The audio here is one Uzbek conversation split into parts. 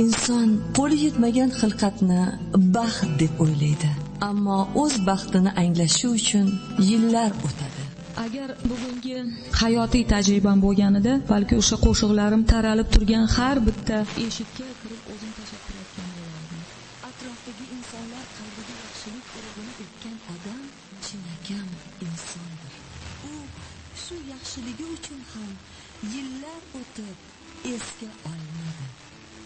Inson qo'li yetmagan xilqatni baxt deb o'ylaydi, ammo o'z baxtini anglashi uchun yillar o'tadi. Agar bugungi hayotiy tajribam bo'lganida, balki o'sha qo'shiqlarim taralib turgan har bitta eshikka kirib o'zim tashab turayotgan bo'lardim. Atrofdagi insonlar qalbiga yaxshilik urug'ini ekkan odam chinakam insondir. U shu yaxshiligi uchun ham yillar o'tib esga olinadi.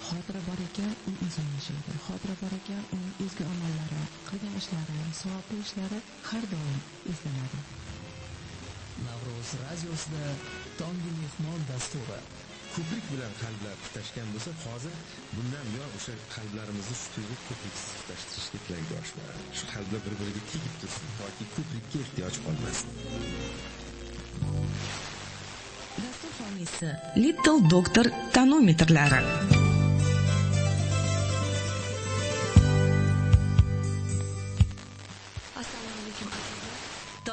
Xotira bor ekan, u inson yashaydi. Xotira bor ekan, uning ezgu amollari, qilgan ishlari, savobli ishlari har doim eslanadi. Navro'z radiosida Tonggi mehmon dasturi. Ko'prik bilan qalblar tutashgan bo'lsa, hozir bundan buyon o'sha qalblarimizni shu tuzuk ko'priksiz tutashtirishga tilakda oshmaydi. Shu qalblar bir-biriga tegib tursin, toki ko'prikka ehtiyoj qolmasin. Dastur homiysi Little Doctor tonometrlari.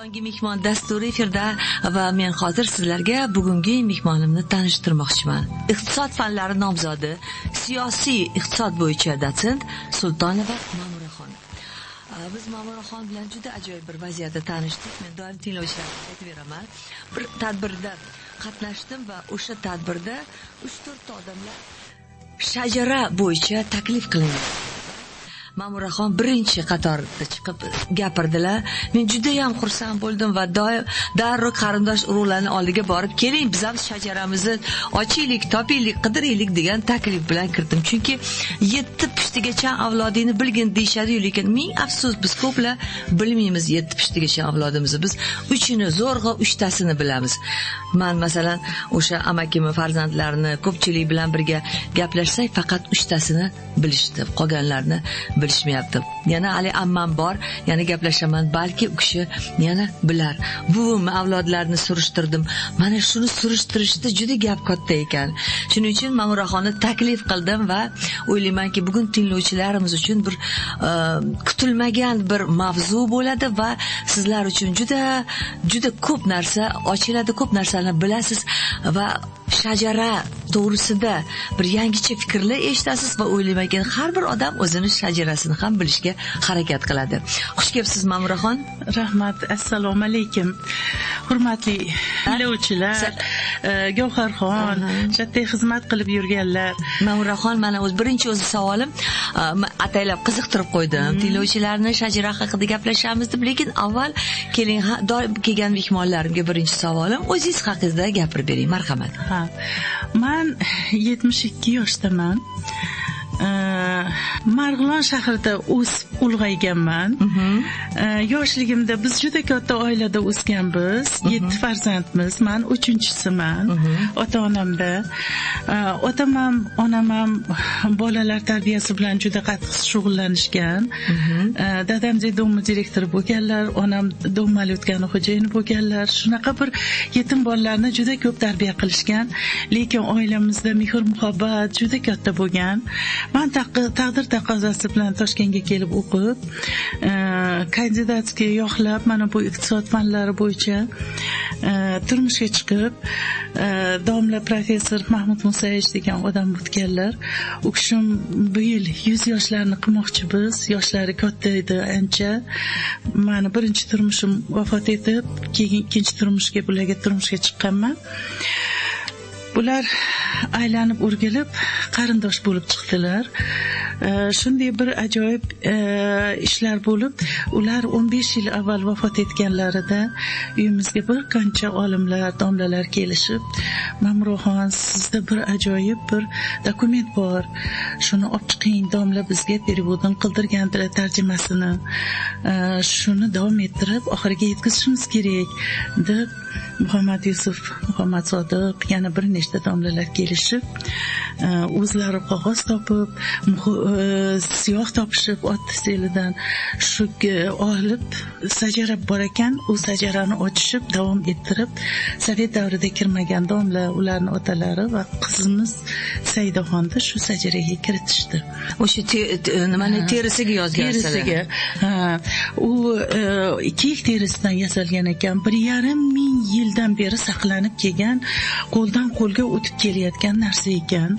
Tonggi mehmon dasturi efirda va men hozir sizlarga bugungi mehmonimni tanishtirmoqchiman. Iqtisod fanlari nomzodi, siyosiy iqtisod bo'yicha dotsent Sultonova Ma'muraxon. Biz Ma'muraxon bilan juda ajoyib bir vaziyatda tanishdik. Men doim tinglovchilarga aytib beraman. Bir tadbirda qatnashdim va o'sha tadbirda 3-4 odamlar shajara bo'yicha taklif qilindi. Ma'muraxon birinchi qatorda chiqib gapirdilar. Men juda ham xursand bo'ldim va darrov qarindosh urug'larning oldiga borib, keling biz ham shajaramizni ochaylik, topaylik, qidiraylik degan taklif bilan kirdim. Chunki 7 pushtigacha avlodingni bilgin deyshadi, lekin ming afsus biz ko'plar bilmaymiz 7 pushtigacha avlodimizni. Biz 3ni zo'rg'a 3tasini bilamiz. Men masalan o'sha amakimning farzandlarini ko'pchilik bilan birga gaplashsak faqat 3tasini bilishdi. Qolganlarni bilishmayapti. Yana ali ammam bor, yana gaplashaman, balki u kishi yana bilar. Buvimni avlodlarini surishtirdim. Mana shuni surishtirishda juda gap katta ekan. Shuning uchun Ma'muraxonni taklif qildim va o'ylaymanki, bugun tinglovchilarimiz uchun bir kutilmagan bir mavzu bo'ladi va sizlar uchun juda ko'p narsa ochiladi, ko'p narsani bilasiz va shajara to'g'risida bir yangicha fikrlar eshitasiz va o'ylaymanki, har bir odam o'zini shajarasini ham bilishga harakat qiladi. Xush kelibsiz Ma'muraxon. Rahmat, assalomu alaykum. Hurmatli tinglovchilar, Gavharxon, katta xizmat qilib yurganlar. Ma'muraxon, mana birinchi savolim ataylab qiziqtirib qo'ydim. Tinglovchilarni shajara haqida gaplashamiz deb, lekin avval keling, doim kelgan mehmonlarimga birinchi savolim, o'zingiz haqingizda gapirib bering, marhamat. Men 72 yoshdaman. Marg'ilon shahrida o'sib ulg'ayganman. Yoshligimda biz juda katta oilada o'sganmiz. 7 farzandmiz. Men 3-chisiman. Ota-onamda. Otam ham, onam ham bolalar tarbiyasi bilan juda qattiq shug'ullanishgan. Dadam dom direktori bo'lganlar, onam dom malyutkani xo'jayini bo'lganlar. Shunaqa bir yetim bolalarni juda ko'p tarbiya qilishgan. Lekin oilamizda mehr-muhabbat juda katta bo'lgan. Men taqdir taqozosi bilan Toshkentga kelib o'qib, kandidatga yo'qlab, mana bu iqtisod fanlari bo'yicha turmushga chiqib, domla professor Mahmud Musayich degan odam o'tganlar. U kishim bu yil 100 yoshlarni qilmoqchi biz. Yoshlari katta edi ancha. Meni birinchi turmushim vafot etib, keyin ikkinchi turmushga bularga turmushga chiqqanman. Bular aylanib o'rgilib qarindosh bo'lib chiqdilar. Shunday bir ajoyib ishlar bo'lib, ular 15 yil avval vafot etganlarida uyimizga bir qancha olimlar, domlalar kelishib, Ma'muraxon, sizda bir ajoyib bir dokument bor. Shuni olib chiqing, domla bizga переводын qildirganlar, tarjimasini. Shuni davom ettirib oxiriga yetkazishimiz kerak deb Muhammad Yusuf, Muhammad Sodiq, yana bir nechta domlalar kelishib, o'zlari qog'oz topib, siyoh topishib, ot selidan shu olib, sajara bor ekan, u sajarani ochishib, davom ettirib, Sovet davrida kirmagan domla, ularning otalari va qizimiz Saidaxonni shu sajaraga kiritishdi. O'sha nimani terisiga yozganlar. Terisiga. U kiyik terisidan yasalgan ekan. 1,5 ming yildan beri saqlanib kelgan, qo'ldan qo'l yo'lga o'tib kelayotgan narsa ekan.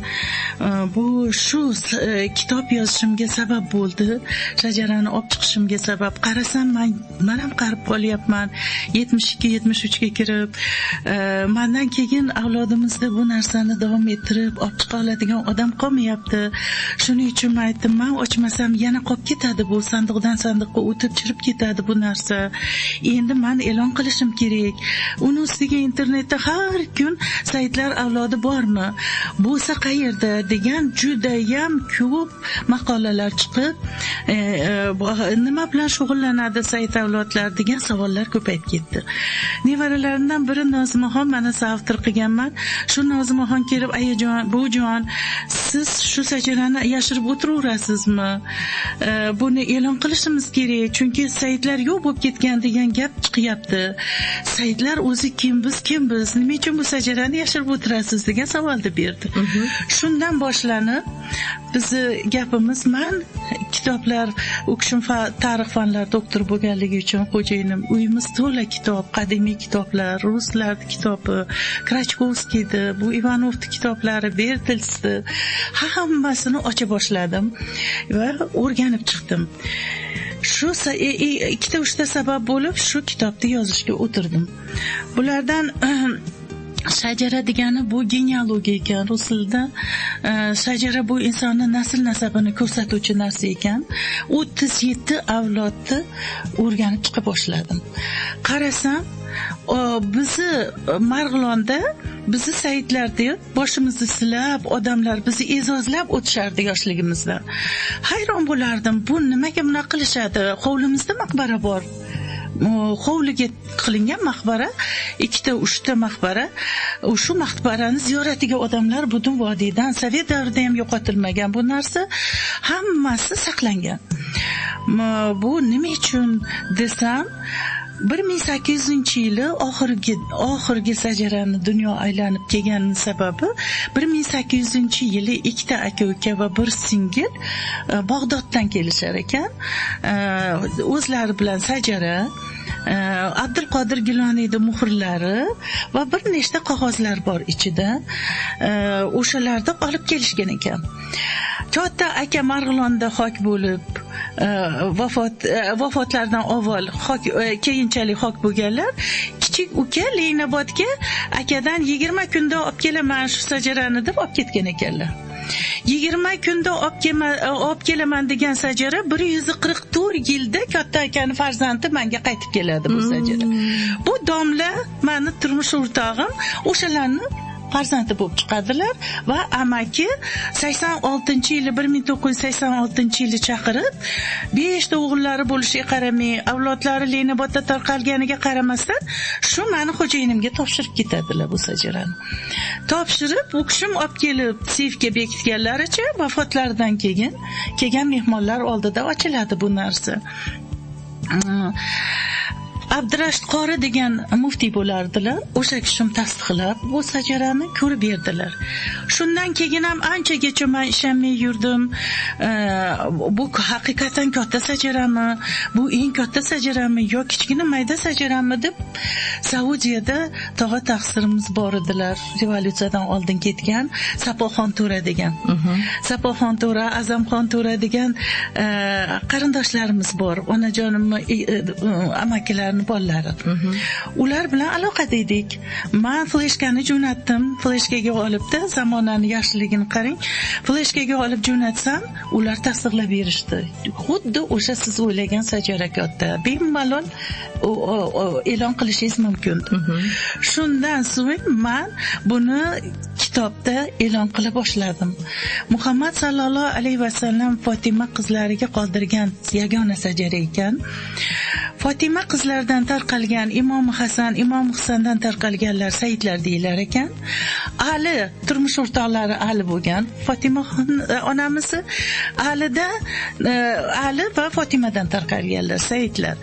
Bu shu kitob yozishimga sabab bo'ldi. Shajarani olib chiqishimga sabab. Qarasam men ham qarib qolyapman. 72-73 ga kirib, mendan keyin avlodimizda bu narsani davom ettirib olib chiqa oladigan odam qolmayapti. Shuning uchun men aytdim, men ochmasam yana qolib ketadi, bu sandiqdan sandiqqa o'tib chirib ketadi bu narsa. Endi men e'lon qilishim kerak. Uni ustiga internetda har kun saytlar avlodi bormi? Bo'lsa qayerda degan juda ham ko'p maqolalar chiqib, nima bilan shug'ullanadi sayt avlodlar degan savollar ko'payib ketdi. Nevaralarimdan biri Nozimaxon, mana savtir qilganman. Shu Nozimaxon kelib, ayajon, bujon, siz shu sajarani yashirib o'tiraverasizmi? Buni e'lon qilishimiz kerak, chunki saytlar yo'q bo'lib ketgan degan gap chiqyapti. Saytlar o'zi kim biz, nima uchun bu sajarani yashirib o'tirasiz degan savolni berdi. Shundan boshlanib bizni gapimiz, men kitoblar o'qishim, tarix fanlari doktori bo'lganligi uchun xo'jayinim uyimiz to'la kitob, qadimiy kitoblar, ruslarning kitobi, Krachkovskiydi, bu Ivanovning kitoblari, Bertelsni, hammasini ocha boshladim va o'rganib chiqdim. Shu 2-3 sabab bo'lib shu kitobni yozishga o'tirdim. Bulardan shajara degani bu genealogiya ekan. Rus tilida shajara bu insonning nasl nasabini ko'rsatuvchi narsa ekan. 37 avlodni o'rganib chiqa boshladim. Qarasam, bizni Marg'ilonda, bizni saytlarda boshimizni silab, odamlar bizni e'zozlab o'tishardi yoshligimizdan. Hayron bo'lardim, bu nimaga bunaqa qilishadi? Hovlimizda maqbara bor. Hovliga qilingan maqbara, 2-3 maqbara. Shu maqbarani ziyoratiga odamlar butun vodiydan, Sovet davrida ham yo'qotilmagan bu narsa, hammasi saqlangan. Bu nima uchun desam, 1800-yili oxirgi sajarani dunyo aylanib kelgani sababi 1800-yili 2 aka-uka va 1 singil Bag'doddan kelishar ekan. O'zlari bilan sajara, Abdulqodir Giloniyning muhrlari va bir nechta qog'ozlar bor ichida. O'shalarni olib kelishgan ekan. Katta aka Marg'ilonda xok bo'lib, vafotlaridan avval keyinchalik xok bo'lganlar, kichik uka Leninobodga akadan 20 kunda olib kelaman shu sajarani deb olib ketgan ekanlar. 20 kunda olib kelaman degan sajara 144 yilda katta akani farzandi menga qaytib keladi bu sajara. Bu domla meni turmush o'rtog'im, o'shalarni farzandi bo'lib chiqadilar va amaki 1986-yili chaqirib 5 ta o'g'illari bo'lishiga qaramay, avlodlari Leninobodda tarqalganiga qaramasdan shu meni xo'jayinimga topshirib ketadilar bu sajarani. Topshirib, u kishim olib kelib seyfga bekitganlaricha vafotlaridan keyin kelgan mehmonlar oldida ochiladi bu narsa. Abdurashid Qori degan muftiy bo'lardilar. O'sha kishim tasdiqlab bu sajarani ko'rib berdilar. Shundan keyin ham anchagacha men ishonmay yurdim. Bu haqiqatan katta sajarami? Bu eng katta sajarami yo kichkina mayda sajarami deb Saudiyada tog'a taqsirimiz bor edilar. Revolyutsiyadan oldin ketgan Sapoxon To'ra degan. Sapoxon To'ra, Azamxon To'ra degan qarindoshlarimiz bor. Onajonim, amakilarni bolalari. Ular bilan aloqada edik. Men fleshkani jo'natdim. Fleshkaga olibda, zamonani yaxshiligini qarang. Fleshkaga olib jo'natsam, ular tasdiqlab berishdi. Xuddi o'sha siz o'ylagan sajara katta. Bemalol e'lon qilishingiz mumkin. Shundan so'ng men buni kitobda e'lon qila boshladim. Muhammad sallallohu alayhi vasallam Fatima qizlariga qoldirgan yagona sajara ekan. Fatima qizlardan tarqalgan Imom Hasan, Imom Husandan tarqalganlar Saidlar deyilar ekan. Ali turmush o'rtoqlari Ali bo'lgan. Fatima onamiz Ali va Fatimadan tarqalganlar Saidlar.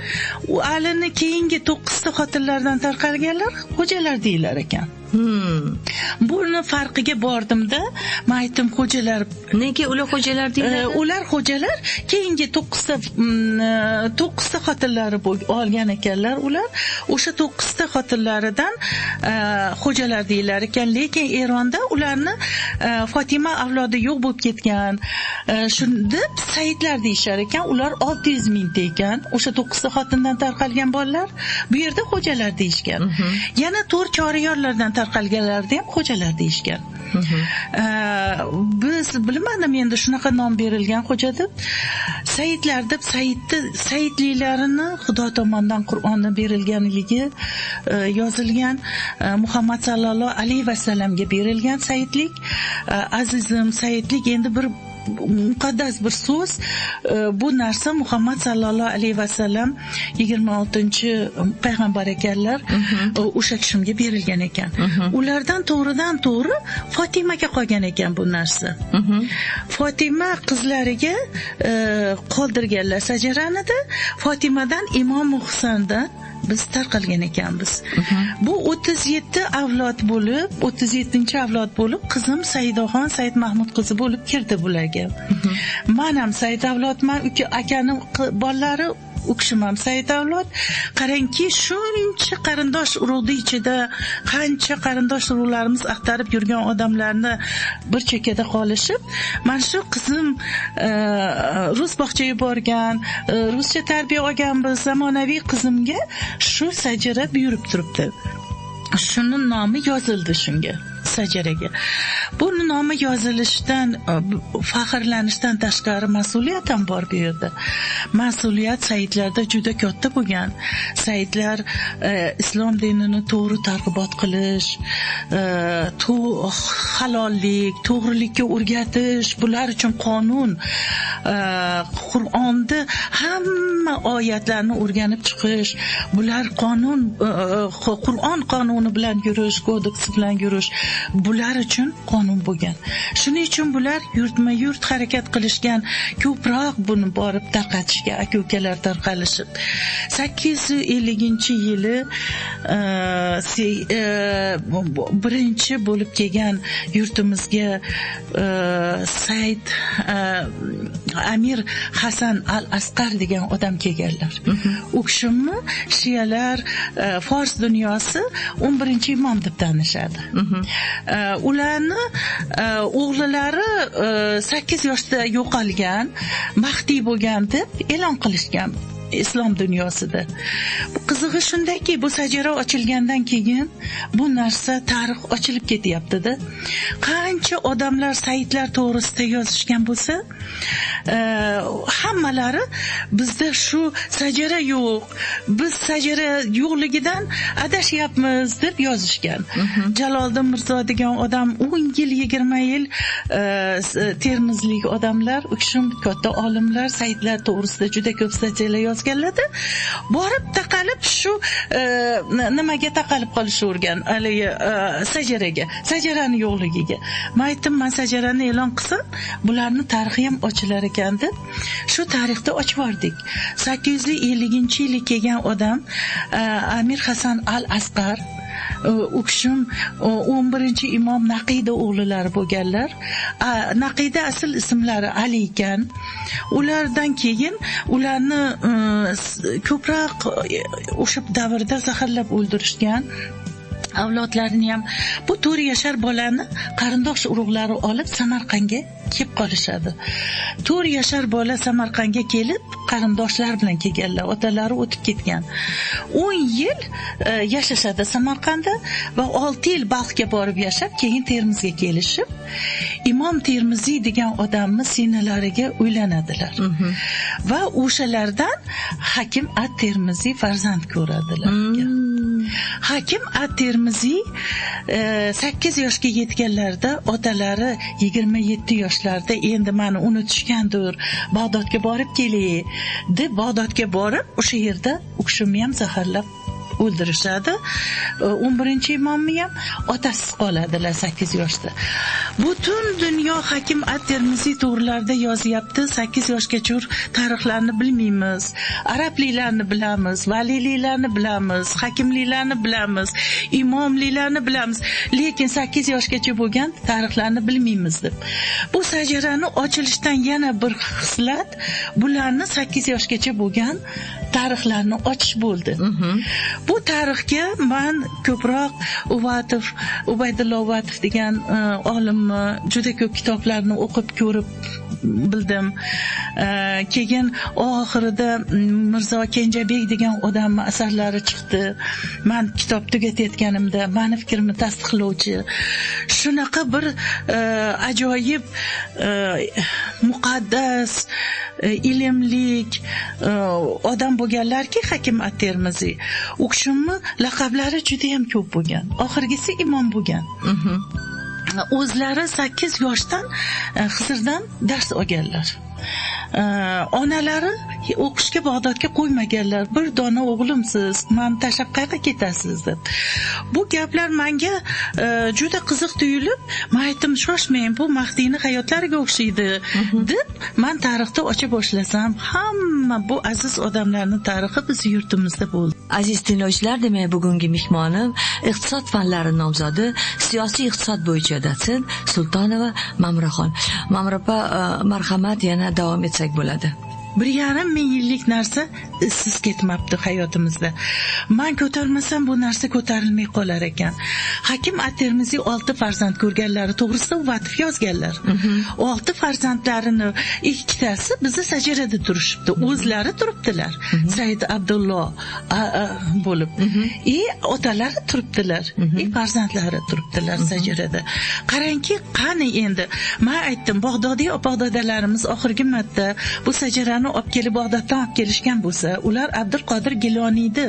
U Alini keyingi 9 ta xotinlardan tarqalganlar xo'jalar deyilar ekan. Buni farqiga bordimda, men aytdim xo'jalar, nega ular xo'jalar deyiladi? Ular xo'jalar keyingi 9 ta xotinlari olgan ekanlar ular. O'sha 9 ta xotinlaridan xo'jalar deyilar ekan, lekin Eronda ularni Fatima avlodi yo'q bo'lib ketgan. Shunda Saidlar deyishar ekan, ular 600 mingta ekan. O'sha 9 ta xotindan tarqalgan bolalar bu yerda xo'jalar deyishgan. Yana 4 choriyorlardan tarqalganlarni ham xo'jalar deyishgan. Biz bilmadim endi shunaqa nom berilgan xo'ja deb. Saidlar deb saidliklarini Xudo tomonidan Qur'onda berilganligi yozilgan. Muhammad sallallohu alayhi vasallamga berilgan saidlik. Azizim, saidlik endi bir muqaddas bir so'z. Bu narsa Muhammad sallallohu alayhi vasallam 26-payg'ambar ekanlar. O'sha kishimga berilgan ekan. Ulardan to'g'ridan-to'g'ri Fotimaga qolgan ekan bu narsa. Fotima qizlariga qoldirganlar sajaranida, Fotimadan Imom Husandan biz tarqalgan ekanmiz. Bu 37 avlod bo'lib, 37-avlod bo'lib, qizim Saidaxon Said Mahmud qizi bo'lib kirdi bularga. Men ham Said avlodman, akani bolalari u kishim ham Said avlod. Qarangki, shuncha qarindosh urug'ni ichida qancha qarindosh urug'larimiz axtarib yurgan odamlarni bir chekkada qolishib, mana shu qizim rus bog'chaga borgan, ruscha tarbiya olganmiz, zamonaviy qizimga shu sajara buyurib turibdi. Shuni nomi yozildi shunga. Sajaraga. Bu nomi yozilishidan, faxrlanishdan tashqari mas'uliyat ham bor bu yerda. Mas'uliyat Saidlarda juda katta bo'lgan. Saidlar islom dinini to'g'ri targ'ibot qilish, halollik, to'g'rilikka o'rgatish, bular uchun qonun, Qur'onda hamma oyatlarni o'rganib chiqish, bular qonun, Qur'on qonuni bilan yurish, kodeksi bilan yurish, bular uchun qonun bo'lgan. Shuning uchun bular yurtma-yurt harakat qilishgan, ko'proq buni borib tarqatishga aka-ukalar tarqalishib. 850-yili birinchi bo'lib kelgan yurtimizga Said Amir Hasan al-Asqar degan odam kelganlar. U kishimni shiyalar, Fors dunyosi 11-imom deb tanishadi. Ularni o'g'illari 8 yoshda yo'qolgan, Mahdiy bo'lgan deb e'lon qilishgan islom dunyosida. Bu qizig'i shundaki, bu sajara ochilgandan keyin bu narsa tarix ochilib ketyapti-da. Qancha odamlar Saidlar to'g'risida yozishgan bo'lsa, hammalari bizda shu sajara yo'q, biz sajara yo'qligidan adashyapmiz deb yozishgan. Jaloliddin Mirzo degan odam 10 yil, 20 yil termizlik odamlar, u kishim katta olimlar Saidlar to'g'risida juda ko'p sajaralar yozganlarda, borib taqalib shu nimaga taqalib qolishavergan, haligi sajaraga, sajarani yo'qligiga. Men aytdim, men sajarani e'lon qilsam, bularning tarixi ham ochilar ekan deb, shu tarixda ochib yubordik. 850-yili kelgan odam Amir Hasan al-Asqar, u kishim 11-imom Naqiyda o'g'lilari bo'lganlar. Naqiyda asl ismlari Ali ekan. Ulardan keyin ularni ko'proq o'sha davrda zaharlab o'ldirishgan. Avlodlarini ham bu 4 yashar bolani qarindosh urug'lari olib Samarqandga kelib qolishadi. 4 yashar bola Samarqandga kelib qarindoshlar bilan kelganlar, otalari o'tib ketgan. 10 yil yashashadi Samarqandda va 6 yil Balxga borib yashab, keyin Termizga kelishib, Imom Termiziy degan odamni sinalariga uylanadilar. Va o'shalardan Hakim at-Termiziy farzand ko'radilar. Hakim at-Termiziy 8 yoshga yetganlarida otalari 27 yoshlarda endi meni unutishgandir, Bag'dodga borib kelay deb Bag'dodga borib, o'sha yerda u kishimni ham zaharlab o'ldirishadi. 11-imomni ham otasiz qoladilar 8 yoshda. Butun dunyo Hakim at-Termiziy to'g'rilarida yozyapti. 8 yoshgacha tarixlarni bilmaymiz. Arabliklarni bilamiz, valiyliklarni bilamiz, hakimliklarni bilamiz, imomliklarni bilamiz, lekin 8 yoshgacha bo'lgan tarixlarni bilmaymiz deb. Bu sajarani ochilishdan yana bir xislat bularni 8 yoshgacha bo'lgan tarixlarni ochish bo'ldi. Bu tarixga men ko'proq Ubaydullo Uvatov degan olimni juda ko'p kitoblarini o'qib ko'rib bildim. Keyin oxirida Mirzo Kenjabek degan odamning asarlari chiqdi. Men kitob tugatayotganimda meni fikrimni tasdiqlovchi shunaqa bir ajoyib muqaddas ilmlik odam bo'lganlarki Hakim at-Termiziy. U kishimni laqablari juda ham ko'p bo'lgan. Oxirgisi imom bo'lgan. O'zlari 8 yoshdan Xizrdan dars olganlar. Onalari o'qishga Bag'dodga qo'ymaganlar. Bir dona o'g'limsiz, men tashlab qayerga ketasiz deb. Bu gaplar menga juda qiziq tuyulib, men aytdim, shoshmang, bu Mahdiyning hayotlariga o'xshaydi deb, men tarixda ocha boshlasam, hamma bu aziz odamlarning tarixi biz yurtimizda bo'ldi. Aziz tinglovchilar, demak bugungi mehmonim iqtisod fanlari nomzodi, siyosiy iqtisod bo'yicha dotsent Sultonova Mamraxon. Mamrapa, marhamat, yana davom etsak bo'ladi. 1,5 ming yillik narsa izsiz ketmabdi hayotimizda. Men ko'tarmasam bu narsa ko'tarilmay qolar ekan. Hakim at-Termiziy 6 farzand ko'rganlari to'g'risida Uvatov yozganlar. 6 farzandlarini ikkitasi bizda sajarada turishibdi. O'zlari turibdilar. Said Abdullo bo'lib, otalari turibdilar, farzandlari turibdilar sajarada. Qarangki, qani endi. Men aytdim, Bag'dodiy opadodalarimiz oxirgi marta bu sajarani olib kelib Bag'doddan olib kelishgan bo'lsa, ular Abdulqodir Giloniyni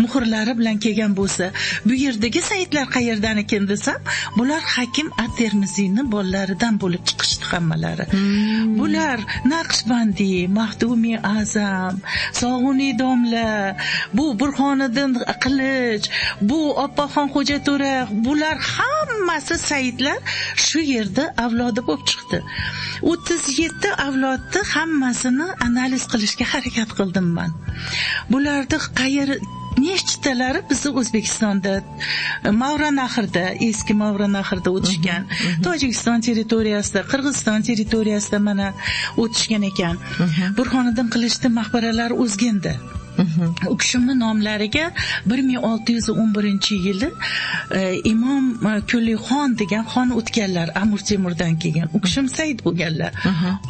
muhrlari bilan kelgan bo'lsa, bu yerdagi saytlar qayerdan ekan desam, bular Hakim at-Termiziyning bolalaridan bo'lib chiqishdi hammalari. Bular Naqshbandi, Mahdumi Azam, Sog'uniy domla, bu Burxoniddin Qilich, bu Oppoxon Xo'ja To'ra, bular hammasi saytlar shu yerda avlodi bo'lib chiqdi. 37 avlodni hammasini analiz qilishga harakat qildim men. Bularni nechtalari bizni O'zbekistonda Mavranahrda, eski Mavranahrda o'tishgan, Tojikiston territoriyasida, Qirg'iziston territoriyasida mana o'tishgan ekan. Burxoniddin Qilichning maqbaralari O'zgenda. U kishimning nomlariga 1611-yili Imom Kulixon degan xon o'tganlar, Amir Temurdan kelgan. U kishim Said bo'lganlar.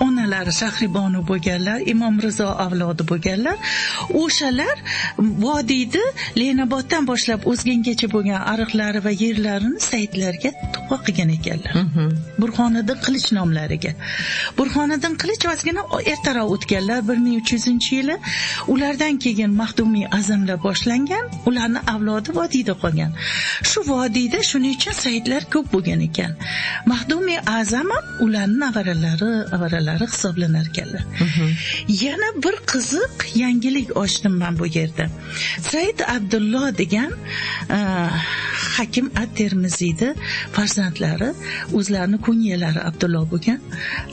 Onalari Shahribonu bo'lganlar, Imom Rizo avlodi bo'lganlar. O'shalar vodiyni Lenoboddan boshlab O'zgangacha bo'lgan ariqlari va yerlarini Saidlarga tuhfa qilgan ekanlar. Burxoniddin Qilich nomlariga. Burxoniddin Qilich ozgina ertaroq o'tganlar, 1300-yili. Ulardan keyin Mahdumi Azamlar boshlangan, ularni avlodi vodiyda qolgan. Shu vodiyda shuning uchun saytlar ko'p bo'lgan ekan. Mahdumi Azam ham ularning avaralari hisoblanar ekanlar. Yana bir qiziq yangilik ochdim men bu yerda. Said Abdullo degan Hakim at-Termiziyda farzandlari o'zlarining kunyalari Abdullo bo'lgan.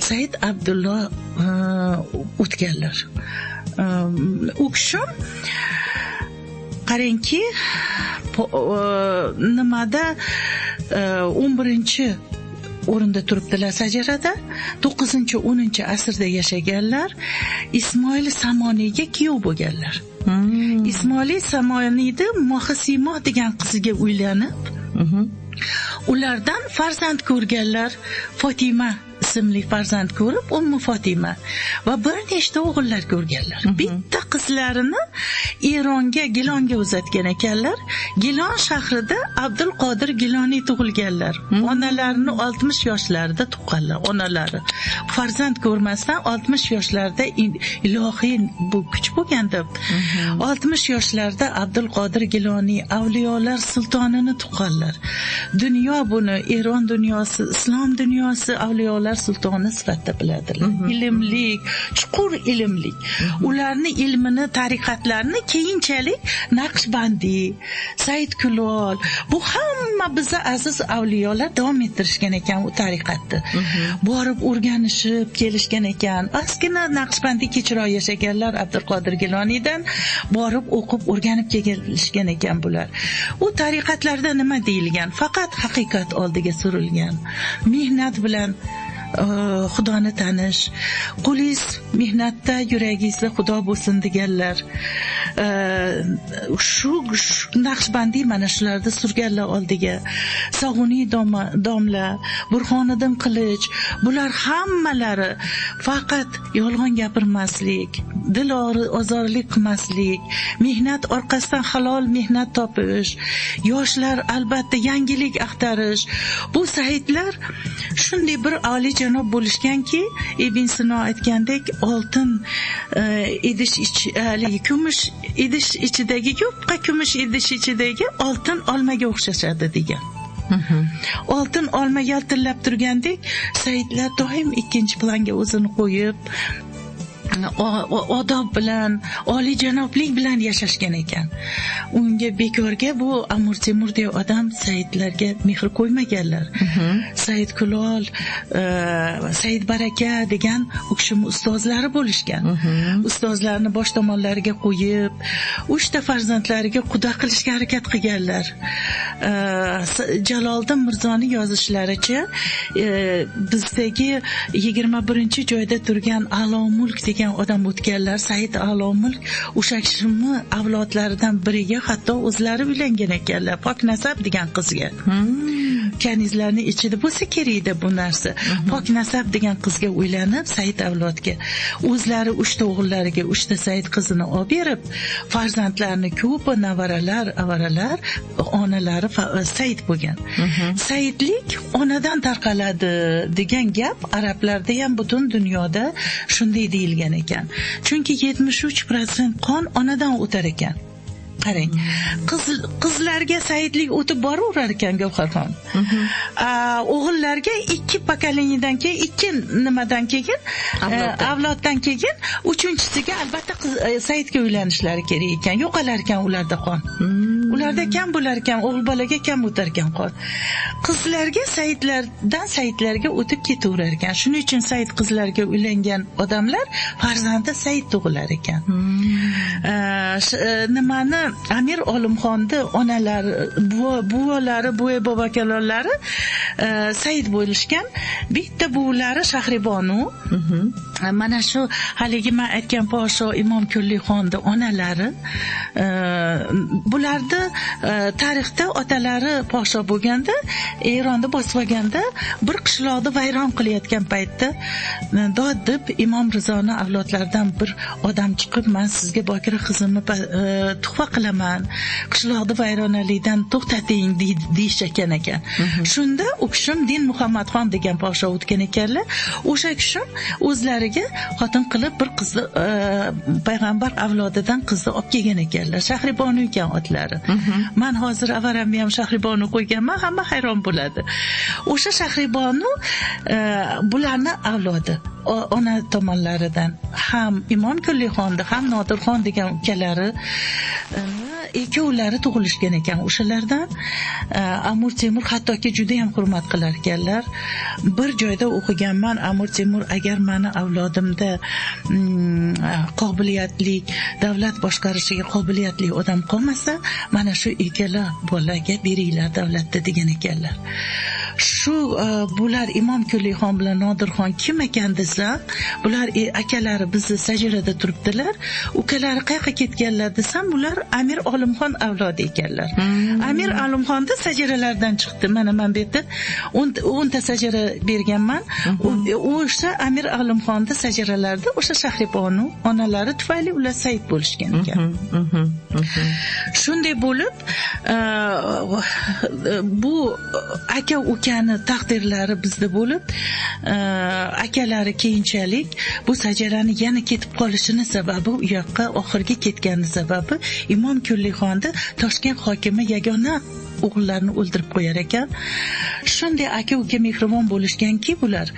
Said Abdullo o'tganlar. U kishim qarangki nimada 11-o'rinda turibdilar sajarada, 9-10-asrda yashaganlar. Ismoil Samoniyga kuyov bo'lganlar. Ismoil Samoniyda Mohasimo degan qiziga uylanib, ulardan farzand ko'rganlar. Fatima ismli farzand ko'rib, Ummu Fatima va bir nechta o'g'illar ko'rganlar. Bitta qizlarini Gilonga uzatgan ekanlar. Gilon shahrida Abdulqodir Giloniy tug'ilganlar. Onalarini 60 yoshlarida tuqqanlar, onalari. Farzand ko'rmasdan 60 yoshlarda ilohiy bu kuch bo'lgan deb 60 yoshlarda Abdulqodir Giloniy avliyolar sultonini tuqqanlar. Dunyo buni, Eron dunyosi, islom dunyosi avliyolar sultoni sifatida biladilar. Ilmlik, chuqur ilmlik. Ularni ilmini, tariqatlarini keyinchalik Naqshbandi, Said Kulol, bu hamma bizni aziz avliyolar davom ettirishgan ekan u tariqatni. Borib o'rganishib kelishgan ekan. Ozgina Naqshbandi kechroq yashaganlar Abdulqodir Giloniydan borib o'qib o'rganib kelishgan ekan bular. U tariqatlarda nima deyilgan? Faqat haqiqat oldiga surilgan. Mehnat bilan Xudoni tanish, qo'lingiz mehnatda, yuragingizda Xudo bo'lsin deganlar. Shu Naqshbandi mana shularda surganlar oldiga. Sog'uniy domla, Burxoniddin Qilich, bular hammalari faqat yolg'on gapirmaslik, dil ozorlik qilmaslik, mehnat orqasidan halol mehnat topish, yoshlar albatta yangilik axtarish. Bu saidlar shunday bir oliy janob bo'lishganki, Ibn Sino aytgandek, oltin kumush idish ichidagi yupqa kumush idish ichidagi oltin olmaga o'xshashadi degan. Oltin olma yaltillab turgandek, saidlar doim ikkinchi planga o'zini qo'yib, odob bilan, oliy janoblik bilan yashashgan ekan. Unga bekorga bu Amir Temur degan odam saidlarga mehr qo'ymaganlar. Said Kulol, Said Baraka degan u kishim ustozlari bo'lishgan. Ustozlarini bosh tomonlariga qo'yib, 3 ta farzandlariga quda qilishga harakat qilganlar. Jaloliddin Mirzoning yozishlaricha, bizdagi 21-joyda turgan A'lo Mulk degan odam o'tganlar, Said A'lo Mulk o'sha kishini avlodlaridan biriga hatto o'zlari uylangan ekanlar, Pok Nasab degan qizga. Kanizlarning ichida bo'lsa kerak edi bu narsa. Pok Nasab degan qizga uylanib, Said avlodga o'zlari 3 ta o'g'illariga 3 ta Said qizini olib berib, farzandlarini ko'pi navaralar, avaralar, onalari Said bo'lgan. Saidlik onadan tarqaladi degan gap arablarda ham butun dunyoda shunday deyilgan ekan. Chunki 73% qon onadan o'tar ekan. Qarang, qizlarga saidlik o'tib boraverar ekan Gavharxon. O'g'illarga 2 pokoleniyadan keyin, 2 nimadan keyin, avloddan keyin, 3-chisiga albatta saidga uylanishlari kerak ekan. Yo'qolar ekan ularda qon. Ularda kam bo'lar ekan, o'g'il bolaga kam o'tar ekan qon. Qizlarga saidlardan saidlarga o'tib ketaverar ekan. Shuning uchun said qizlarga uylangan odamlar farzandi said tug'ilar ekan. Nimani Amir Olimxonni onalari, buvalari, buva bobokalonlari said bo'lishgan. Bitta buvilari Shahribonu. Mana shu haligi men aytgan Posho Imom Kullixonni onalari. Bularni tarixda otalari Posho bo'lganda, Eronni bosib olganda, bir qishloqni vayron qilayotgan paytda dod deb Imom Rizoni avlodlaridan bir odam chiqib, men sizga bokira qizimni tuhfa qilaman, qishloqni vayronalikdan to'xtating deyishgan ekan. Shunda u kishim Din Muhammadxon degan podsho o'tgan ekanlar. O'sha kishim o'zlariga xotin qilib bir qizni payg'ambar avlodidan qizni olib kelgan ekanlar. Shahribonu ekan otlari. Men hozir avaramni ham Shahribonu qo'yganman, hamma hayron bo'ladi. O'sha Shahribonu bularni avlodi. Ona tomonlaridan ham Imom Kullixonni, ham Nodirxon degan ukalari ikkovlari tug'ilishgan ekan. O'shalardan Amir Temur hattoki juda ham hurmat qilar ekanlar. Bir joyda o'qiganman, Amir Temur agar meni avlodimda qobiliyatli, davlat boshqarishiga qobiliyatli odam qolmasa, mana shu ikkala bolaga beringlar davlatda degan ekanlar. Shu bular Imom Kullixon bilan Nodirxon kim ekan desam, bular akalari bizni sajirada turibdilar. Ukalari qayerga ketganlar desam, bular Amir Olimxon avlodi ekanlar. Amir Olimxonni sajiralardan chiqdi. Mana men bu yerda 10 ta sajira berganman. O'sha Amir Olimxonni sajiralarda o'sha Shahribonu onalari tufayli ular said bo'lishgan ekan. Shunday bo'lib, bu aka ukani taqdirlari bizda bo'lib, akalari keyinchalik bu sajirani yana ketib qolishini sababi, u yoqqa oxirgi ketgani sababi Imom Kullixonni Toshkent hokimi yagona o'g'illarini o'ldirib qo'yar ekan. Shunday aka-uka mehribon bo'lishganki bular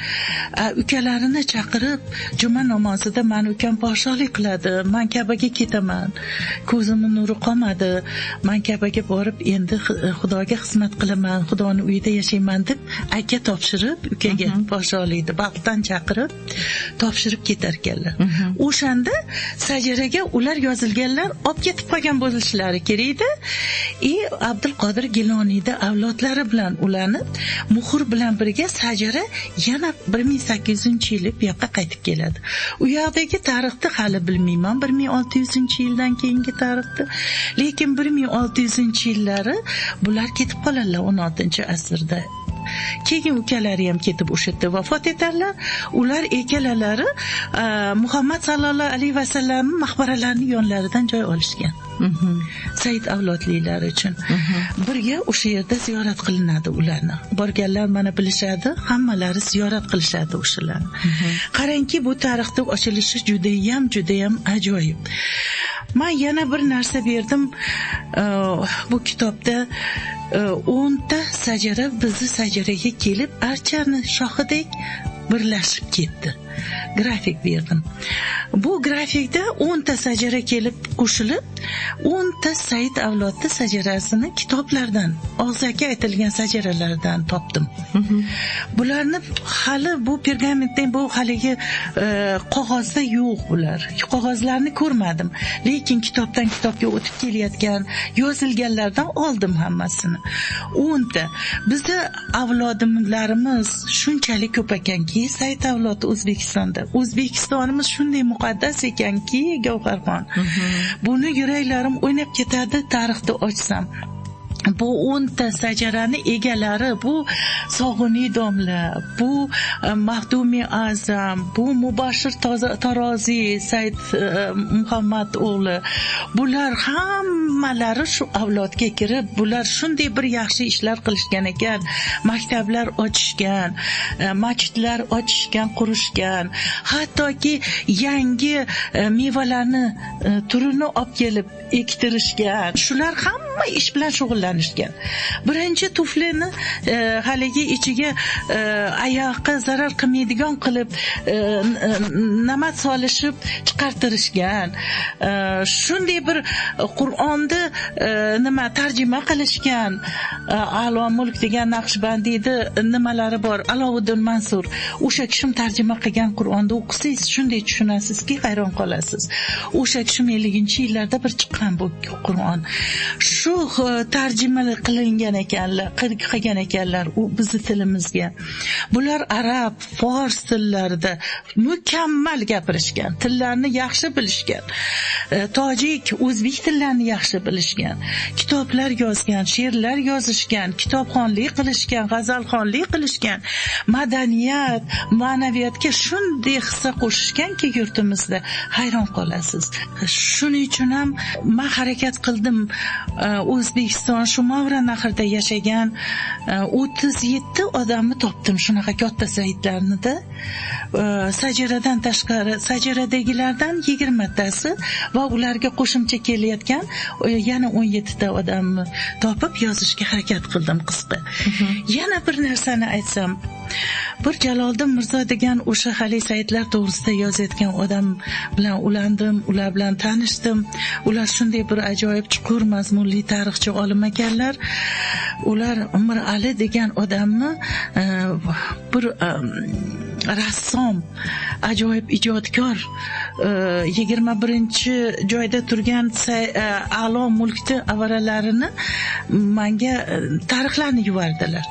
ukalarini chaqirib juma namozida mani ukam podshohlik qiladi, men Ka'baga ketaman, ko'zimni nuri qolmadi, men Ka'baga borib endi Xudoga xizmat qilaman, Xudoning uyida yashayman deb aka topshirib ukaga podshohlikni baxtdan chaqirib topshirib ketar ekanlar. O'shanda sajaraga ular yozilganlar olib ketib qolgan bo'lishlari kerakda. Abdulqodir Giloniyda avlodlari bilan ulanib, muhr bilan birga sajara yana 1800-yili bu yoqqa qaytib keladi. U yoqdagi tarixni hali bilmayman, 1600-yildan keyingi tarixni, lekin 1600-yillari bular ketib qoladilar 16-asrda. Keyin ukalari ham ketib o'sha yerda vafot etarlar. Ular ekalalari Muhammad sallallohu alayhi vasallamning maqbaralarining yonlaridan joy olishgan. Said avlodlilari uchun. Birga o'sha yerda ziyorat qilinadi ularni. Borganlar mana bilishadi, hammalari ziyorat qilishadi o'shalarni. Qarangki, bu tarixning ochilishi juda ham ajoyib. Men yana bir narsa berdim. Bu kitobda 10 ta sajara bizni sajaraga kelib archani shoxidek birlashib ketdi. Grafik berdim. Bu grafikda 10 ta sajara kelib qo'shilib, 10 ta Said avlodi sajarasini kitoblardan, og'zaki aytilgan sajaralardan topdim. Bularni hali bu pergamentda, bu haligi qog'ozda yo'q bular. Qog'ozlarni ko'rmadim, lekin kitobdan kitobga o'tib kelayotgan, yozilganlardan oldim hammasini. 10 ta. Bizni avlodlarimiz shunchalik ko'p ekanki, Said avlodi O'zbekistonda. O'zbekistonimiz shunday muqaddas ekanki, Gavharxon. Buni yuraklarim o'ynab ketadi tarixni ochsam. Bu 10 ta sajarani egalari, bu Sog'uniy domla, bu Mahdumi Azam, bu Mubashir Taroziy, Said Muhammad o'g'li. Bular hammalari shu avlodga kirib, bular shunday bir yaxshi ishlar qilishgan ekan, maktablar ochishgan, masjidlar ochishgan, qurishgan, hattoki yangi mevalarni turini olib kelib ektirishgan. Shular hamma ish bilan shug'ullanishgan. Birinchi tuflini haligi ichiga oyoqqa zarar qilmaydigan qilib namat solishib chiqartirishgan. Shunday bir Qur'onni tarjima qilishgan. A'lo mulk degan Naqshbandiyda nimalari bor, Alovuddin Mansur. O'sha kishim tarjima qilgan Qur'onni o'qisangiz shunday tushunasizki, hayron qolasiz. O'sha kishim 50-yillarda bir chiqqan bu Qur'on. Shu tarjima qilingan ekanlar, qilgan ekanlar u bizning tilimizga. Bular arab, fors tillarida mukammal gapirishgan, tillarni yaxshi bilishgan. Tojik, o'zbek tillarini yaxshi bilishgan. Kitoblar yozgan, she'rlar yozishgan, kitobxonlik qilishgan, g'azalxonlik qilishgan. Madaniyat, ma'naviyatga shunday hissa qo'shishganki yurtimizda, hayron qolasiz. Shuning uchun ham men harakat qildim. O'zbekiston shu Mavra nahrida yashagan 37 odamni topdim, shunaqa katta saytlarni-da. Sajaradan tashqari, sajaradagilardan 20 tasi va ularga qo'shimcha kelayotgan yana 17 ta odamni topib yozishga harakat qildim qisqa. Yana bir narsani aytsam, bir Jaloliddin Mirzo degan o'sha hali saytlar to'g'risida yozayotgan odam bilan ulandim, ular bilan tanishdim. Ular shunday bir ajoyib chuqur mazmunli tarixchi olim ekanlar. Ular Umar Ali degan odamni bir rassom, ajoyib ijodkor, 21-joyda turgan a'lo mulkni avaralarini menga tarixlarni yuvardilar.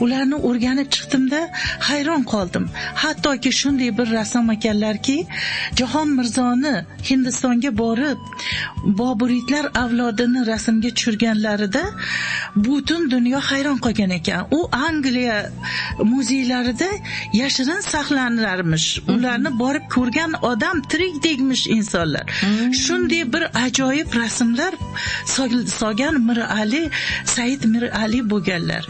Ularni o'rganib chiqdimda hayron qoldim. Hattoki shunday bir rassom ekanlarki, Jahon Mirzoni Hindistonga borib Boburiylar avlodini rasmga tushirganlarida butun dunyo hayron qolgan ekan. U Angliya muzeylarida yashirin ulardan saqlanarmish, ularni borib ko'rgan odam tirikdekmish insonlar. Shunday bir ajoyib rasmlar solgan Mir Ali, Said Mir Ali bo'lganlar.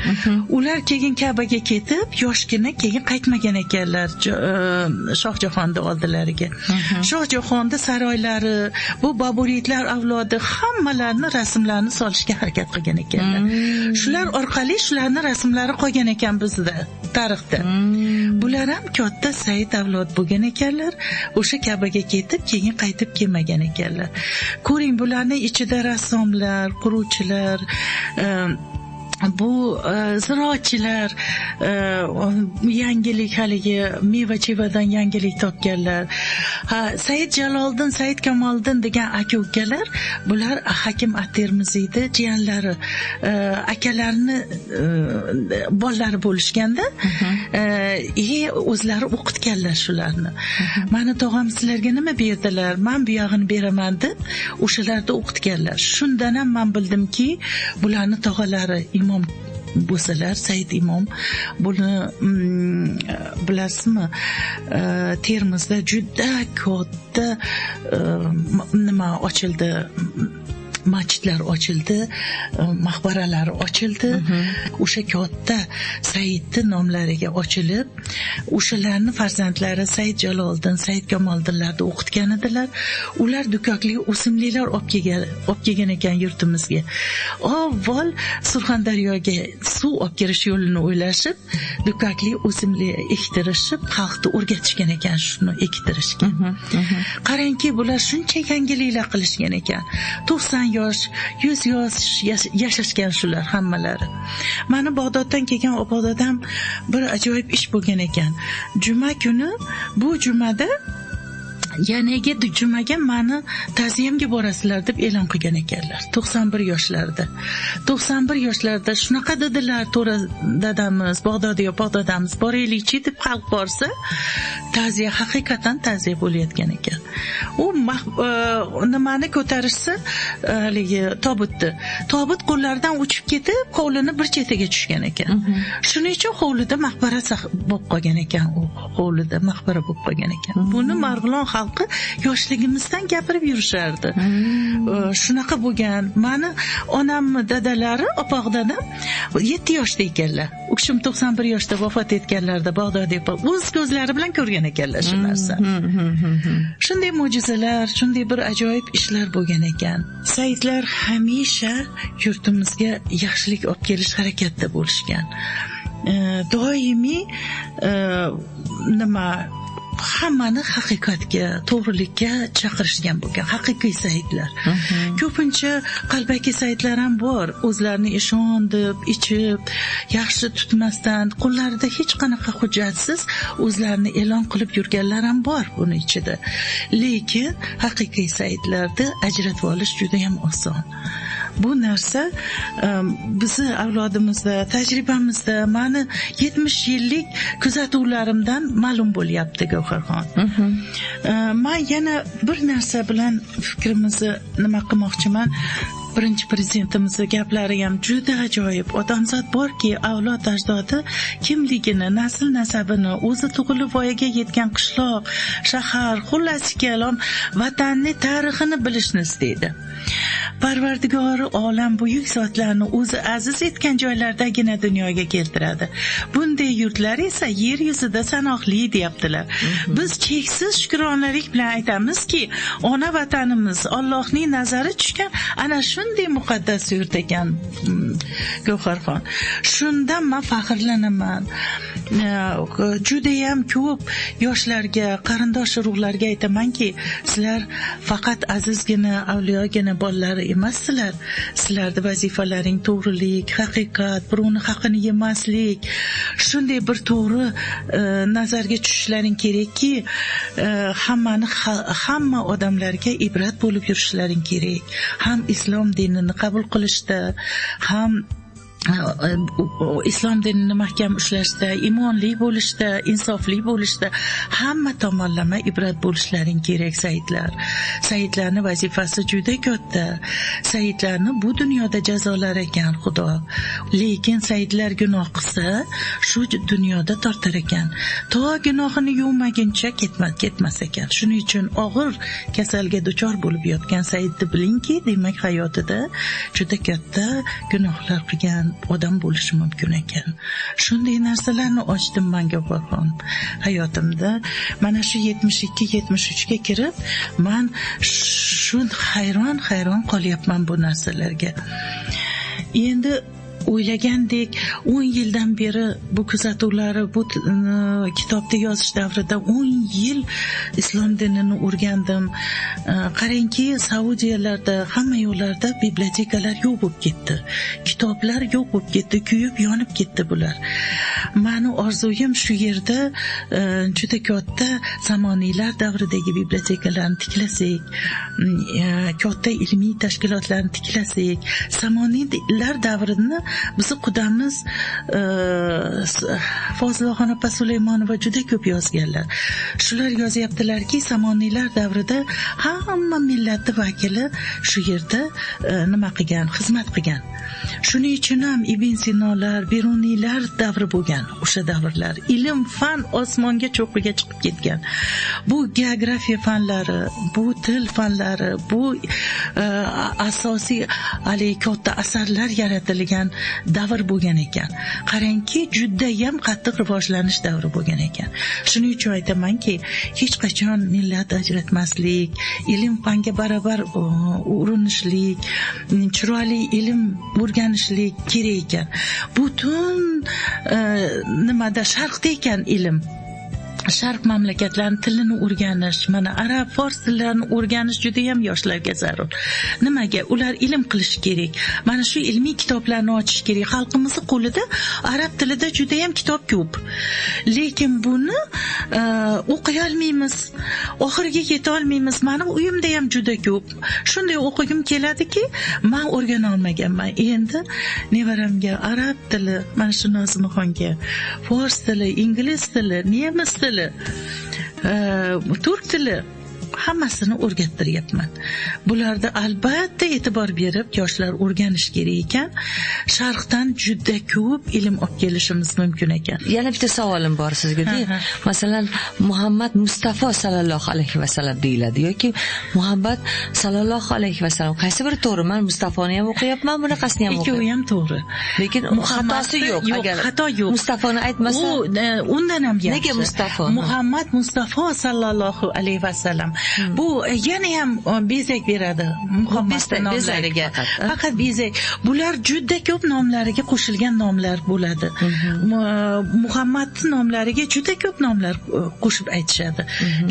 Ular keyin Ka'baga ketib, yoshgina keyin qaytmagan ekanlar Shohjahonni oldilariga. Shohjahonni saroylari, bu Boburiylar avlodi hammalarni rasmlarini solishga harakat qilgan ekanlar. Shular orqali shularning rasmlari qolgan ekan bizda tarixda. Bular ham katta Said avlod bo'lgan ekanlar. O'sha Ka'baga ketib, keyin qaytib kelmagan ekanlar. Ko'ring, bularning ichida rassomlar, quruvchilar, bu ziroatchilar, yangilik haligi meva-chevadan yangilik topganlar. Said Jaloliddin, Said Kamoliddin degan aka-ukalar, bular Hakim at-Termiziyni jiyanlari, akalarini bolalari bo'lishganda, o'zlari o'qitganlar shularni. Mani tog'am sizlarga nima berdilar? Men bu yog'ini beraman deb o'shalarda o'qitganlar. Shundan ham men bildimki, bularni tog'alari imom bo'lsalar, Said imom, buni bilasizmi, Termizda juda katta nima ochildi, masjidlar ochildi, maqbaralar ochildi. O'sha katta Saidning nomlariga ochilib, o'shalarning farzandlari Said Jaloliddin, Said Kamoliddinlarni o'qitgan edilar. Ular dukakli o'simliklar olib kelgan ekan yurtimizga. Avval Surxondaryoga suv olib kirish yo'lini o'ylashib, dukakli o'simlik ektirishib, xalqni o'rgatishgan ekan shuni ektirishga. Qarangki, bular shuncha yangiliklar qilishgan ekan. 90 yosh, 100 yosh yashashgan shular hammalari. Mani Bag'doddan kelgan opododam bir ajoyib ish bo'lgan ekan. Juma kuni, bu jumada yaniga jumaga mani ta'ziyamga borasizlar deb e'lon qilgan ekanlar. 91 yoshlarda. 91 yoshlarda shunaqa dedilar, to'ra dadamiz, Bag'dodamiz boraylikchi deb xalq borsa, ta'ziya haqiqatan ta'ziya bo'layotgan ekan. U nimani ko'tarishsa, haligi tobutni. Tobut qo'llaridan uchib ketib, hovlini bir chetiga tushgan ekan. Shuning uchun hovlida maqbara bo'lib qolgan ekan, u hovlida maqbara bo'lib qolgan ekan. Buni Marg'ilon xalqi yoshligimizdan gapirib yurishardi. Shunaqa bo'lgan. Mani onamni dadalari, opog'dadam 7 yoshda ekanlar. U kishim 91 yoshda vafot etganlarda Bag'dodda o'z ko'zlari bilan ko'rgan ekanlar shu narsani. Shunday mo'jizalar, shunday bir ajoyib ishlar bo'lgan ekan. Saidlar hamisha yurtimizga yaxshilik olib kelish harakatda bo'lishgan. Doimiy hammani haqiqatga, to'g'rilikka chaqirishgan bo'lgan haqiqiy Saidlar. Ko'pincha qalbaki Saidlar ham bor. O'zlarini eshon deb ichib, yaxshi tutmasdan, qo'llarida hech qanaqa hujjatsiz o'zlarini e'lon qilib yurganlar ham bor buni ichida. Lekin haqiqiy Saidlarni ajratib olish juda ham oson. Bu narsa bizni avlodimizda, tajribamizda, mani 70 yillik kuzatuvlarimdan ma'lum bo'lyapti Gavharxon. Men yana bir narsa bilan fikrimizni nima qilmoqchiman. Birinchi prezidentimizning gaplari ham juda ajoyib. Odamzod borki, avlod ajdodi kimligini, nasl nasabini, o'zi tug'ilib voyaga yetgan qishloq, shahar, xullasi kalom vatanning tarixini bilishni istaydi. Parvardigori olam buyuk zotlarni o'zi aziz etgan joylardagina dunyoga keltiradi. Bunday yurtlar esa yer yuzida sanoqli deyaptilar. Biz cheksiz shukronalik bilan aytamizki, ona vatanimiz Allohning nazari tushgan ana shunday muqaddas yurt ekan Gavharxon. Shundan men faxrlanaman. Juda ham ko'p yoshlarga, qarindosh urug'larga aytamanki, sizlar faqat azizgina, avliyogina bolalari emassizlar. Sizlarning vazifalaring to'g'rilik, haqiqat, birovning haqqini yemaslik, shunday bir to'g'ri nazarga tushishlaring kerakki, hamma odamlarga ibrat bo'lib yurishlaring kerak. Ham islom dinini qabul qilishda, ham islom dinini mahkam ushlashda, iymonli bo'lishda, insofli bo'lishda hamma tomonlama ibrat bo'lishlaring kerak. Saidlarning vazifasi juda katta. Saidlarni bu dunyoda jazolar ekan Xudo. Lekin saidlar gunoh qilsa, shu dunyoda tortar ekan. To gunohini yuvmaguncha ketmas ekan. Shuning uchun og'ir kasalga duchor bo'lib yotgan saidni bilingki, demak hayotida juda katta gunohlar qilgan odam bo'lishi mumkin ekan. Shunday narsalarni ochdim men Gavharxon hayotimda. Mana shu 72-73 ga kirib, men shu hayron qolyapman bu narsalarga. Endi o'ylagandek 10 yildan beri bu kuzatuvlari, bu kitobda yozish davrida 10 yil islom dinini o'rgandim. Qarangki, Saudiyalarda, hamma yo'llarda bibliotekalar yo'q bo'lib ketdi. Kitoblar yo'q bo'lib ketdi, kuyib, yonib ketdi bular. Meni orzuyim shu yerda juda katta zamoniylar davridagi bibliotekalarni tiklasak, katta ilmiy tashkilotlarni tiklasak, zamoniylar davrini bizni qudamiz Fozilaxon opa Sulaymonova juda ko'p yozganlar. Shular yozyaptilarki, zamoniylar davrida hamma millatning vakili shu yerda nima qilgan, xizmat qilgan. Shuning uchun ham Ibn Sinolar, Beruniylar davri bo'lgan o'sha davrlar. Ilm, fan osmonga cho'qqiga chiqib ketgan. Bu geografiya fanlari, bu til fanlari, bu asosiy katta asarlar yaratilgan davr bo'lgan ekan. Qarangki, juda ham qattiq rivojlanish davri bo'lgan ekan. Shuning uchun aytamanki, hech qachon millat ajratmaslik, ilm fanga barabar urinishlik, chiroyli ilm o'rganishlik kerak ekan. Butun nimada sharqda ekan ilm. Sharq mamlakatlarning tilini o'rganish, mana arab, fors tillarini o'rganish juda ham yoshlarga zarur. Nimaga? Ular ilm qilish kerak. Mana shu ilmiy kitoblarni ochish kerak. Xalqimizning qo'lida arab tilida juda ham kitob ko'p. Lekin buni o'qiy olmaymiz. Oxiriga yeta olmaymiz. Meni uyimda ham juda ko'p. Shunday o'qigim keladiki, men o'rgana olmaganman. Endi nevaramga arab tili, mana shu Nozimxonga fors tili, ingliz tili, nemis tili, turk tili hammasini o'rgattiryapman. Bularda albatta e'tibor berib yoshlar o'rganish kerak ekan. Sharqdan juda ko'p ilm olib kelishimiz mumkin ekan. Yana bitta savolim bor sizga. Masalan, Muhammad Mustafa sallallohu alayhi vasallam deyiladi yoki Muhammad sallallohu alayhi vasallam. Qaysi biri to'g'ri? Men Mustafoni ham o'qiyapman, bunaqasini ham o'qiyapman. Ikkovi ham to'g'ri. Lekin xatosi yo'q. Agar xato yo'q. Mustafoni aytmasa, undan ham yaxshi. Nega Mustafa? Muhammad Mustafa sallallohu alayhi vasallam. Bu yana ham bezak beradi Muhammad nomlariga. Faqat bezak. Bular juda ko'p nomlariga qo'shilgan nomlar bo'ladi. Muhammadning nomlariga juda ko'p nomlar qo'shib aytishadi.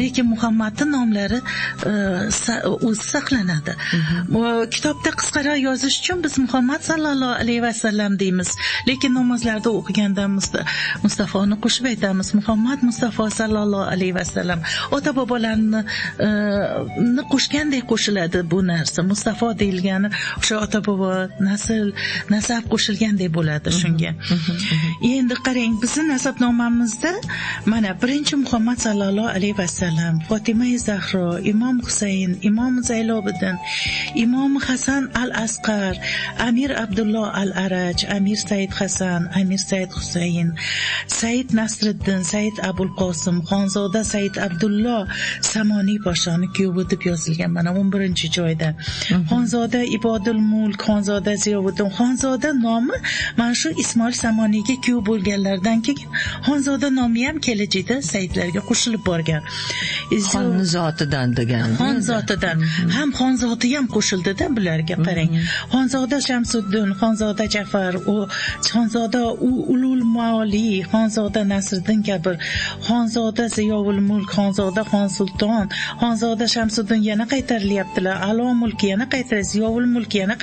Lekin Muhammadning nomlari o'zi saqlanadi. Kitobda qisqaroq yozish uchun biz Muhammad sallallohu alayhi vasallam deymiz. Lekin namozlarda o'qiganda Mustafoni qo'shib aytamiz. Muhammad Mustafa sallallohu alayhi vasallam. Ota bobolarni qo'shgandek qo'shiladi bu narsa. Mustafa deyilgani o'sha ota bobo nasab qo'shilgandek bo'ladi shunga. Endi qarang, bizning nasabnomamizda mana birinchi Muhammad sallallohu alayhi vasallam, Fatima Zahro, Imom Husayn, Imom Zaylobiddin, Imom Hasan al-Asqar, Amir Abdulloh al-Araj, Amir Said Hasan, Amir Said Husayn, Said Nasriddin, Said Abul Qosim, Xonzoda Said Abdulloh Samoniy poshoni kuyovi deb yozilgan mana 11-joyda. Xonzoda Ibodul Mulk, Xonzoda Ziyovuddin. Xonzoda nomi mana shu Ismoil Samoniyga kuyov bo'lganlardan keyin Xonzoda nomi ham kelajakda Saidlarga qo'shilib borgan. Xon zotidan degan. Xon zotidan. Ham Xon zoti ham qo'shildi-da bularga, qarang. Xonzoda Shamsuddin, Xonzoda Jafar, Xonzoda Ulul Maoli, Xonzoda Nasriddin kabi, Xonzoda Ziyovul Mulk, Xonzoda Xon Sulton, Xonzoda Shamsuddin yana qaytarilyaptilar, Alo mulki yana qaytarilyapti, Ziyovul mulki yana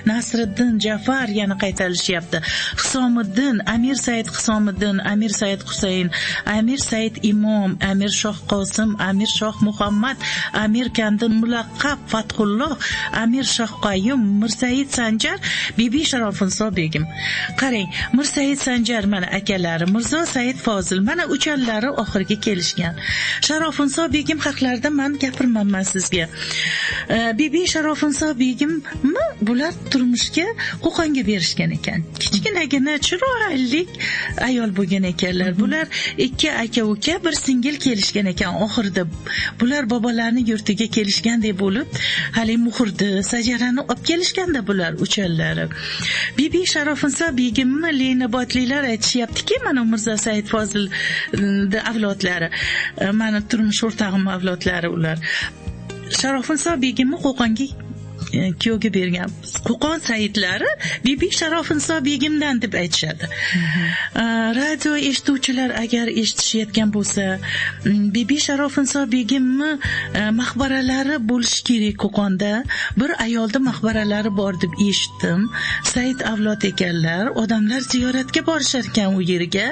Nasriddin Jafar yana qaytarilishyapti, Hisomiddin, Amir Said Hisomiddin, Amir Said Husayn, Amir Said Imom, Amir Shoh Qosim, Amir Shoh Muhammad, Amir Kandin Mulaqqab Fathulloh, Amir Shoh Qayyum, Mirsaid Sanjar, Bibi Sharofiniso begim. Qarang, Mirsaid Sanjar mana akalari, Mirzo Said Fozil, mana uchalari oxirgi kelishgan. Sharofiniso begim haqlarida men gapirmayman sizga. Bibi Sharofiniso begim bular turmushga Qo'qonga berishgan ekan. Kichkinagina chiroyli ayol bo'lgan ekanlar. Bular ikki aka-uka bir singil kelishgan ekan. Oxirida bular bobolarining yurtiga kelishgandek bo'lib, hali muhrni, sajarani olib kelishganda bular uchallari. Bibi Sharofiniso begimni Lenobodliklar aytishyaptiki, mana Mirzo Said Fozilning avlodlari, mana turmush o'rtog'im avlodlari ular. Sharofiniso begimni Qo'qonga kuyovga bergan. Qo'qon saidlari Bibi Sharofiniso begimdan deb aytishadi. Radio eshituvchilar agar eshitishayotgan bo'lsa, Bibi Sharofiniso begimni maqbaralari bo'lishi kerak Qo'qonda. Bir ayolda maqbaralari bor deb eshitdim. Said avlod ekanlar, odamlar ziyoratga borishar ekan u yerga,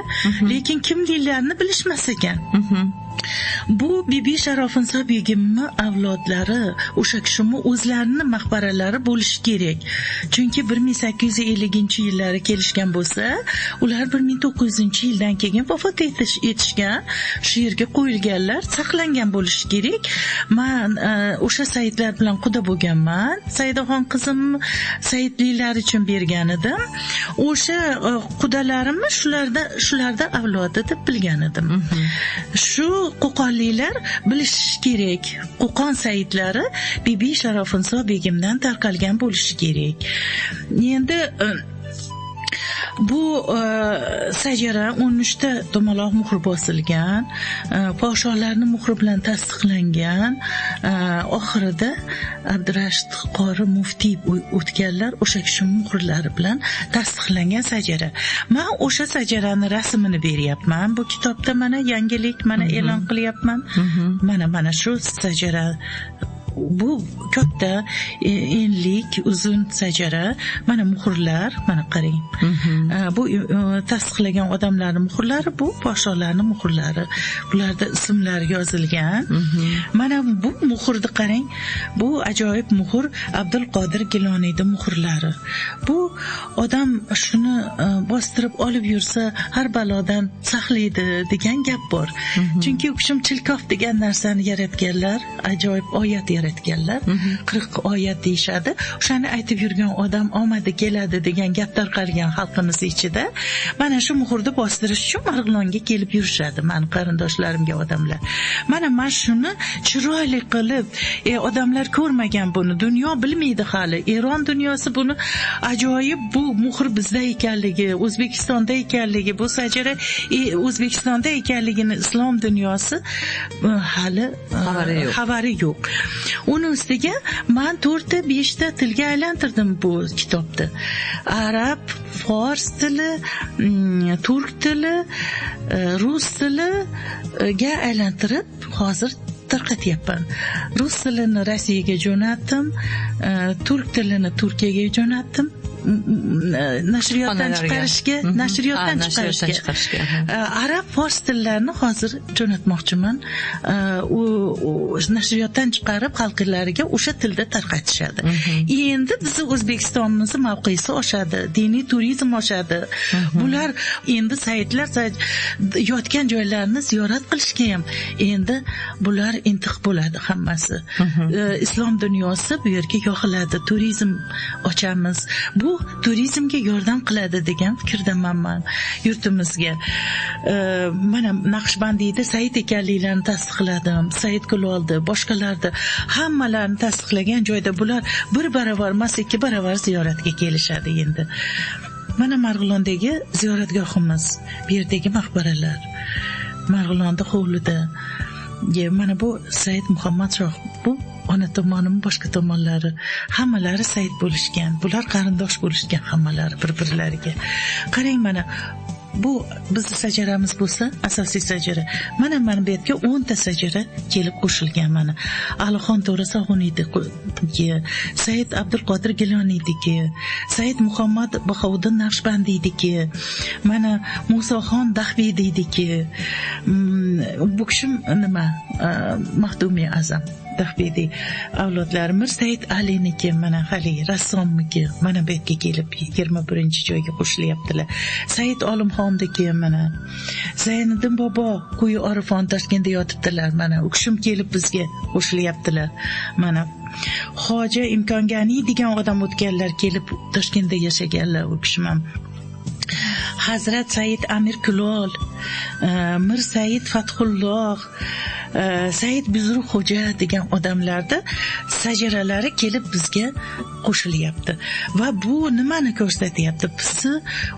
lekin kimliklarini bilishmas ekan. Bu Bibi Sharofiniso begimni avlodlari, o'sha kishimi o'zlarining maqbaralari bo'lishi kerak. Chunki 1850-yillari kelishgan bo'lsa, ular 1900-yildan keyin vafot etishgan, shu yerga qo'yilganlar, saqlangan bo'lishi kerak. Men o'sha Saidlar bilan quda bo'lganman. Saidaxon qizim Saidliklar uchun bergan edim. O'sha qudalarimni shularda avlodi deb bilgan edim. Shu Qo'qonliklar bilish kerak. Qo'qon saidlari Bibi Sharofiniso begimdan tarqalgan bo'lishi kerak. Endi bu sajara 13 ta dumaloq muhr bosilgan, podshohlarning muhri bilan tasdiqlangan. Oxirida Abdurashid qori muftiy o'tganlar, o'sha kishi muhrlari bilan tasdiqlangan sajara. Men o'sha sajarani rasmini beryapman. Bu kitobda mana yangilik, mana e'lon qilyapman. Mana shu sajara. Bu katta enlik uzun sajara, mana muhrlar, mana qarang. Bu tasdiqlagan odamlarning muhrlari, bu podshohlarning muhrlari. Bularda ismlari yozilgan. Mana bu muhrni qarang. Bu ajoyib muhr Abdul Qodir Giloniyning muhrlari. Bu odam shuni bostirib olib yursa har balodan saqlaydi degan gap bor. Chunki u kishim chilkof degan narsani yaratganlar, ajoyib oyat yaratganlar. 40 oyat deyishadi. O'shani aytib yurgan odam omadi keladi degan gap tarqalgan xalqimiz ichida. Mana shu muhrni bostirish uchun Marg'ilonga kelib yurishadi meni qarindoshlarimga odamlar. Mana men shuni chiroyli qilib, odamlar ko'rmagan buni, dunyo bilmaydi hali. Eron dunyosi buni ajoyib, bu muhr bizda ekanligi, O'zbekistonda ekanligi, bu sajara O'zbekistonda ekanligini islom dunyosi hali xabari yo'q. Uni ustiga men 4-5 ta tilga aylantirdim bu kitobni. Arab, fors tili, turk tili, rus tiliga aylantirib hozir tarqatyapman. Rus tilini Rossiyaga jo'natdim, turk tilini Turkiyaga jo'natdim. Nashriyotdan chiqarishga. Arab, fors tillarini hozir jo'natmoqchiman. U nashriyotdan chiqarib xalqlariga o'sha tilda tarqatishadi. Endi bizni O'zbekistonimizning mavqesi oshadi, diniy turizm oshadi. Bular endi saytlar yotgan joylarni ziyorat qilishga ham endi bular intiq bo'ladi hammasi. Islom dunyosi bu yerga yo'qiladi, turizm ochamiz. Bu turizmga yordam qiladi degan fikrdaman yurtimizga. Mana Naqshbandiyda Said ekanliklarini tasdiqladim, Said Kuloldi, boshqalarni hammalarini tasdiqlagan joyda bular bir baravar emas, 2 baravar ziyoratga kelishadi endi. Mana Marg'ilondagi ziyoratgohimiz, bu yerdagi maqbaralar, Marg'ilonda hovlida. Mana bu Said Muhammad Shoh, bu ona tomonim, boshqa tomonlari hammalari Said bo'lishgan. Bular qarindosh bo'lishgan hammalari bir-birlariga. Qarang mana bu bizni sajaramiz bo'lsa, asosiy sajara. Mana bu yerga 10 ta sajara kelib qo'shilgan mana. Alixon To'rasog'uniydiki, Said Abdulqodir Giloniydiki, Said Muhammad Bahovuddin Naqshbandiydiki, mana Musoxon Dahbidiydiki. Bu kishim nima? Mahdumi Azam Dahbidi avlodlari Mir Said Aliniki, mana hali rassomniki, mana bu yerga kelib 21-joyga qo'shilyaptilar. Said Olimxondiki, mana Zayniddin bobo Quyi Orifon Toshkentda yotibdilar, mana u kishim kelib bizga qo'shilyaptilar. Mana Hoji Imkongani degan odam o'tganlar kelib Toshkentda yashaganlar, u kishim ham. Hazrat Said Amir Kulol, Mir Said Fathulloh, Said Bizruxo'ja degan odamlarda sajaralari kelib bizga qo'shilyapti. Va bu nimani ko'rsatyapti? Bizni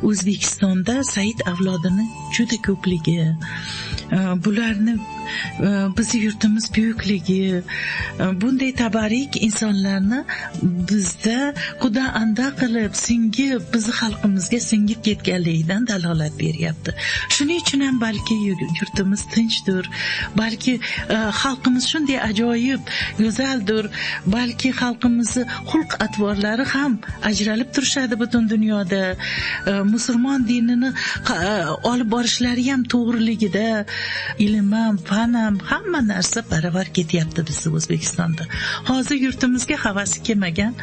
O'zbekistonda Said avlodini juda ko'pligi, bularni bizni yurtimiz buyukligi, bunday tabarik insonlarni bizda xudo anda qilib singib, bizni xalqimizga singib ketganligidan dalolat beryapti. Shuning uchun ham balki yurtimiz tinchdir, balki xalqimiz shunday ajoyib, go'zaldir, balki xalqimizni xulq atvorlari ham ajralib turishadi butun dunyoda. Musulmon dinini olib borishlari ham to'g'riligida, ilm ham, fan ham, hamma narsa baravar ketyapti bizni O'zbekistonda. Hozir yurtimizga havasi kelmagan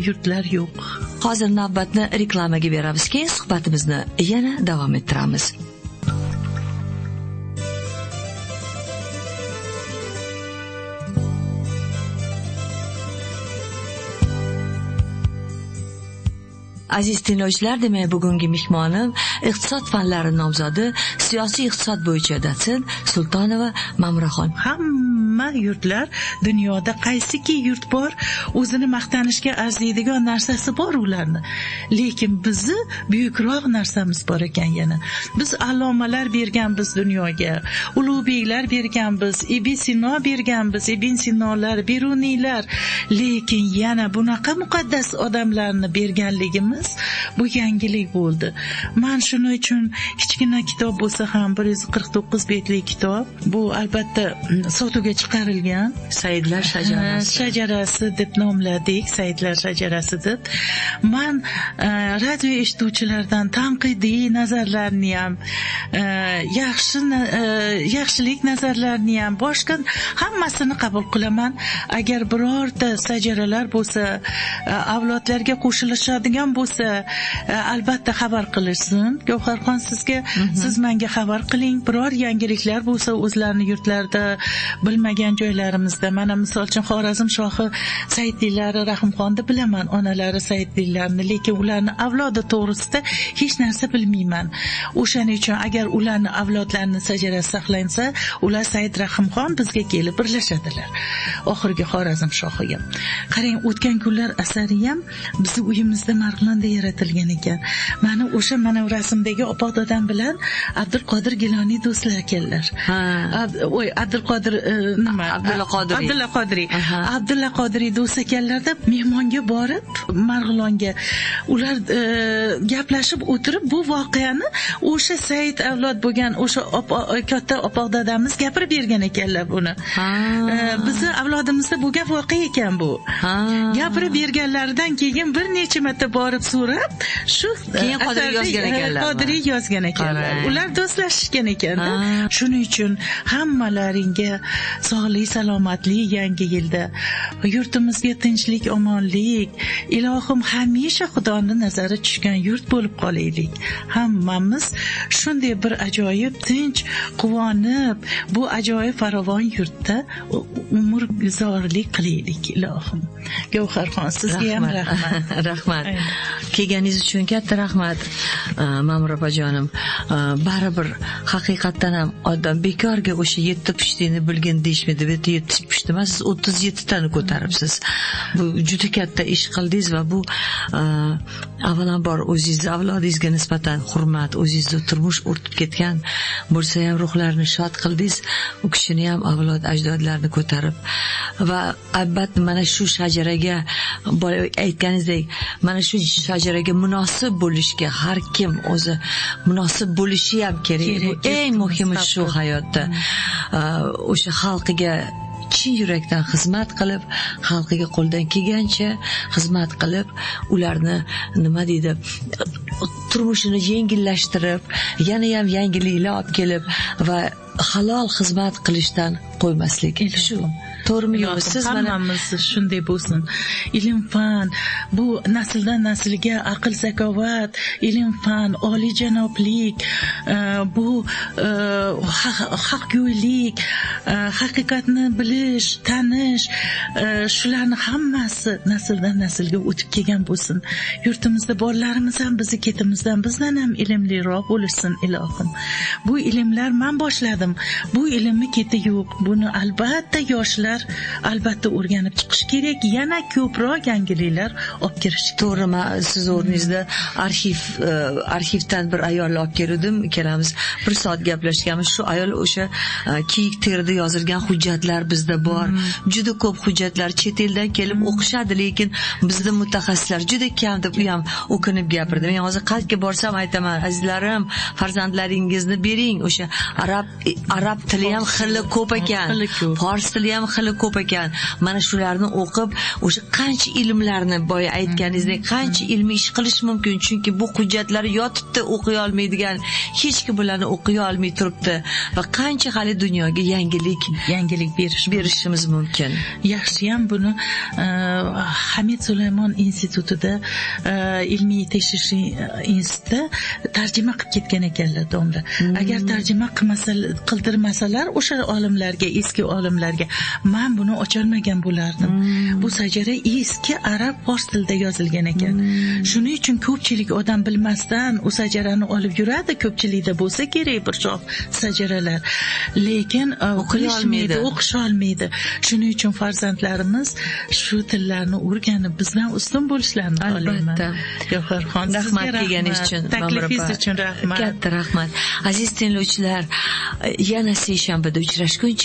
yurtlar yo'q. Hozir navbatni reklamaga beramiz, keyin suhbatimizni yana davom ettiramiz. Aziz tinglovchilar, demak bugungi mehmonim iqtisod fanlari nomzodi, siyosiy iqtisod bo'yicha dotsent Sultonova Mamraxon. Hamma yurtlar dunyoda qaysiki yurt bor, o'zini maqtanishga arziydigan narsasi bor ularni. Lekin bizni buyukroq narsamiz bor ekan yana. Biz allomalar berganmiz dunyoga, ulug'beklar berganmiz, Ibn Sino berganmiz, Ibn Sinolar, Beruniylar. Lekin yana bunaqa muqaddas odamlarni berganligimiz bu yangilik bo'ldi. Men shuning uchun kichkina kitob bo'lsa ham 149 betli kitob, bu albatta sotuvga chiqarilgan. Saidlar shajarasi deb nomladik, Saidlar shajarasi deb. Men radio eshituvchilardan tanqidiy nazarlarni ham, yaxshilik nazarlarini ham, boshqa hammasini qabul qilaman. Agar birorta sajaralar bo'lsa, avlodlarga qo'shilishadigan bo'lsa, albatta xabar qilishsin. Gavharxon sizga, siz menga xabar qiling. Biror yangiliklar bo'lsa o'zlarini yurtlarida, bilmagan joylarimizda, mana misol uchun Xorazm shohi Saidlilari Rahimxonni bilaman, onalari Saidlilarni, lekin ularni avlodi to'g'risida hech narsa bilmayman. O'shaning uchun agar ularni avlodlarini sajarasi saqlansa, ular Said Rahimxon bizga kelib birlashadilar. Oxirgi Xorazm shohiga. Qarang, o'tgan kunlar asari ham bizni uyimizda Marg'ilonda yaratilgan ekan. Mana o'sha mana rasmdagi opa dadam bilan Abdulqodir Giloniy do'stlar ekanlar. Abdulqodir nima? Abdulla Qodiriy do'st ekanlarda mehmonga borib Marg'ilonga ular gaplashib o'tirib bu voqeani o'sha Said avlod bo'lgan o'sha katta opa dadamiz gapirib bergan ekanlar buni. Bizni avlodimizda bo'lgan voqea ekan bu. Gapirib berganlaridan keyin bir necha marta borib so'rab, shu keyin Qodiriy yozgan ekanlar. Ular do'stlashishgan ekan. Shuning uchun hammalaringga sog'lik, salomatlik yangi yilda, yurtimizga tinchlik, omonlik, ilohim hamisha Xudoning nazari tushgan yurt bo'lib qolaylik. Hammamiz shunday bir ajoyib tinch, quvonib, bu ajoyib farovon yurtda umr guzorlik qilaylik, ilohim. Gavharxon, sizga ham rahmat. Rahmat. Kelganingiz uchun katta rahmat. Mamur opajonim, baribir haqiqatdan ham odam bekorga o'sha 7 pushtini bilgin deyishmidi, bu 7 pushti emas, siz 37 tani ko'taribsiz. Bu juda katta ish qildingiz va bu avvalambor o'zingizni avlodingizga nisbatan hurmat, o'zingizni turmush o'rtib ketgan bo'lsa ham ruhlarini shod qildingiz, u kishini ham avlod ajdodlarini ko'tarib va albatta mana shu shajaraga aytganingizdek, mana shu shajaraga munosib bo'lishga har kim o'zi munosib bo'lishi ham kerak. Bu eng muhimi shu hayotda. O'sha xalqiga chin yurakdan xizmat qilib, xalqiga qo'ldan kelgancha xizmat qilib, ularni nima deydi, turmushini yengillashtirib, yana ham yangiliklar olib kelib va halol xizmat qilishdan qo'ymaslik. Shu to'g'rimi yo'q? Siz mana hammamiz shunday bo'lsin. Ilm fan bu nasldan naslga aql zakovat, ilm fan, olijanoblik, bu haqgo'ylik, haqiqatni bilish, tanish, shularni hammasi nasldan naslga o'tib kelgan bo'lsin. Yurtimizda bolalarimiz ham bizni ketimizdan bizdan ham ilmliroq bo'lishsin ilohim. Bu ilmlar men boshladim. Bu ilmni keti yo'q. Buni albatta yoshlar albatta o'rganib chiqish kerak. Yana ko'proq yangiliklar olib kirish kerak. To'g'ri, siz o'rningizda arxivdan bir ayolni olib keldim, ikkalamiz bir soat gaplashganmiz. Shu ayol o'sha kiyik terida yozilgan hujjatlar bizda bor. Juda ko'p hujjatlar chet eldan kelib o'qishadi, lekin bizda mutaxassislar juda kam deb u ham o'kinib gapirdi. Men hozir qayerga borsam aytaman, azizlarim, farzandlaringizni bering. O'sha arab tili ham xili ko'p ekan, fors tili ham xili ko'p ekan. Mana shularni o'qib, o'sha qancha ilmlarni boya aytganingizdek, qancha ilmiy ish qilish mumkin, chunki bu hujjatlar yotibdi, o'qiy olmaydigan, hech kim bularni o'qiy olmay turibdi va qancha hali dunyoga yangilik berishimiz mumkin. Yaxshi ham buni Hamid Sulaymon institutida, ilmiy tekshirish institutida tarjima qilib ketgan ekanlar domla. Agar tarjima qildirmasalar o'sha olimlarga, eski olimlarga, men buni ocholmagan bo'lardim. Bu sajara eski arab fors tilida yozilgan ekan. Shuning uchun ko'pchilik odam bilmasdan u sajarani olib yuradi, ko'pchilikda bo'lsa kerak bir choq sajaralar, lekin o'qish olmaydi. Shuning uchun farzandlarimiz shu tillarni o'rganib bizdan ustun bo'lishlarini xohlayman. Gavharxon, rahmat kelganingiz uchun, taklifingiz uchun rahmat. Katta rahmat. Aziz tinglovchilar, yana seshanbada uchrashguncha